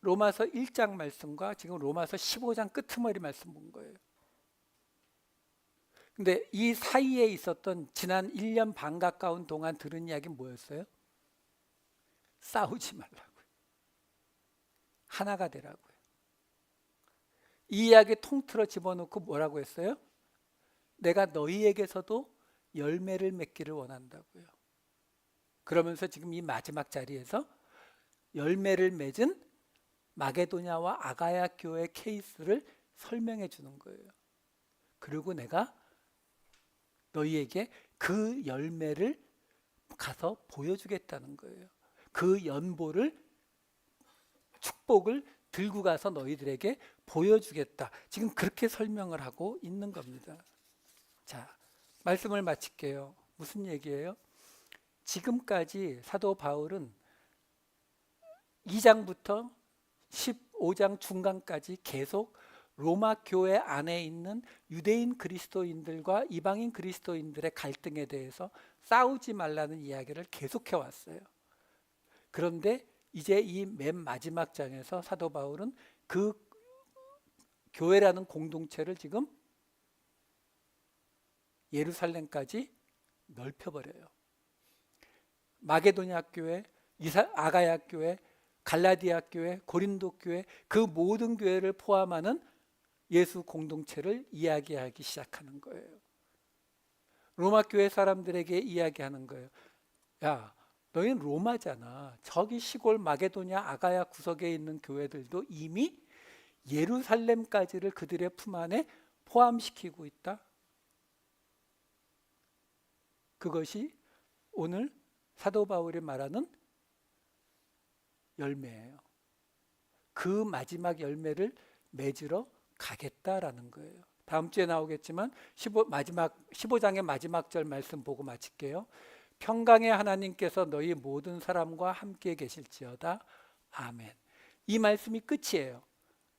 로마서 1장 말씀과 지금 로마서 15장 끄트머리 말씀 본 거예요. 근데 이 사이에 있었던 지난 1년 반 가까운 동안 들은 이야기는 뭐였어요? 싸우지 말라고요. 하나가 되라고요. 이 이야기 통틀어 집어넣고 뭐라고 했어요? 내가 너희에게서도 열매를 맺기를 원한다고요. 그러면서 지금 이 마지막 자리에서 열매를 맺은 마게도냐와 아가야 교회 케이스를 설명해 주는 거예요. 그리고 내가 너희에게 그 열매를 가서 보여주겠다는 거예요. 그 연보를, 축복을 들고 가서 너희들에게 보여주겠다. 지금 그렇게 설명을 하고 있는 겁니다. 자, 말씀을 마칠게요. 무슨 얘기예요? 지금까지 사도 바울은 2장부터 15장 중간까지 계속 로마 교회 안에 있는 유대인 그리스도인들과 이방인 그리스도인들의 갈등에 대해서 싸우지 말라는 이야기를 계속해 왔어요. 그런데 이제 이 맨 마지막 장에서 사도 바울은 그 교회라는 공동체를 지금 예루살렘까지 넓혀버려요. 마게도냐 교회, 아가야 교회, 갈라디아 교회, 고린도 교회, 그 모든 교회를 포함하는 예수 공동체를 이야기하기 시작하는 거예요. 로마 교회 사람들에게 이야기하는 거예요. 야, 너희는 로마잖아. 저기 시골 마게도냐 아가야 구석에 있는 교회들도 이미 예루살렘까지를 그들의 품 안에 포함시키고 있다. 그것이 오늘 사도 바울이 말하는 열매예요. 그 마지막 열매를 맺으러 가겠다라는 거예요. 다음 주에 나오겠지만 15장의 마지막 절 말씀 보고 마칠게요. 평강의 하나님께서 너희 모든 사람과 함께 계실지어다. 아멘. 이 말씀이 끝이에요.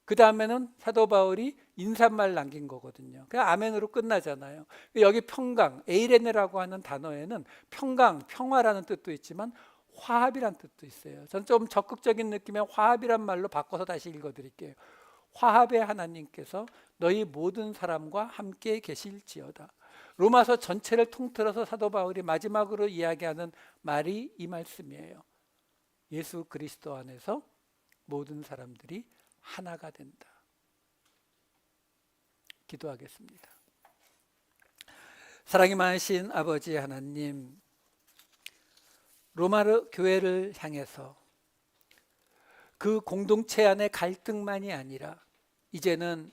그 다음에는 사도 바울이 인사말 남긴 거거든요. 그 아멘으로 끝나잖아요. 여기 평강, 에이레네라고 하는 단어에는 평강, 평화라는 뜻도 있지만 화합이란 뜻도 있어요. 저는 좀 적극적인 느낌의 화합이란 말로 바꿔서 다시 읽어드릴게요. 화합의 하나님께서 너희 모든 사람과 함께 계실지어다. 로마서 전체를 통틀어서 사도 바울이 마지막으로 이야기하는 말이 이 말씀이에요. 예수 그리스도 안에서 모든 사람들이 하나가 된다. 기도하겠습니다. 사랑이 많으신 아버지 하나님, 로마 교회를 향해서 그 공동체 안의 갈등만이 아니라 이제는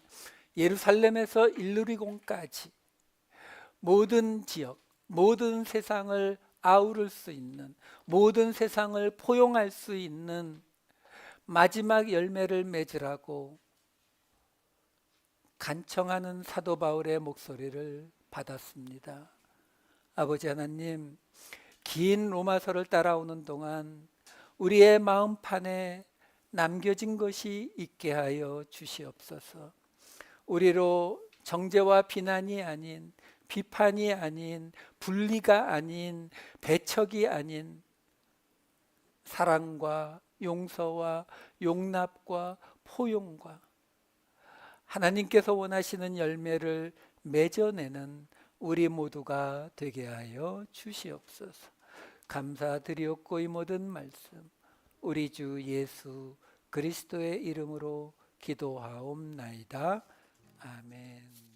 예루살렘에서 일루리곤까지 모든 지역, 모든 세상을 아우를 수 있는, 모든 세상을 포용할 수 있는 마지막 열매를 맺으라고 간청하는 사도 바울의 목소리를 받았습니다. 아버지 하나님, 긴 로마서를 따라오는 동안 우리의 마음판에 남겨진 것이 있게 하여 주시옵소서. 우리로 정죄와 비난이 아닌, 비판이 아닌, 분리가 아닌, 배척이 아닌 사랑과 용서와 용납과 포용과 하나님께서 원하시는 열매를 맺어내는 우리 모두가 되게 하여 주시옵소서. 감사드리옵고 이 모든 말씀 우리 주 예수 그리스도의 이름으로 기도하옵나이다. 아멘.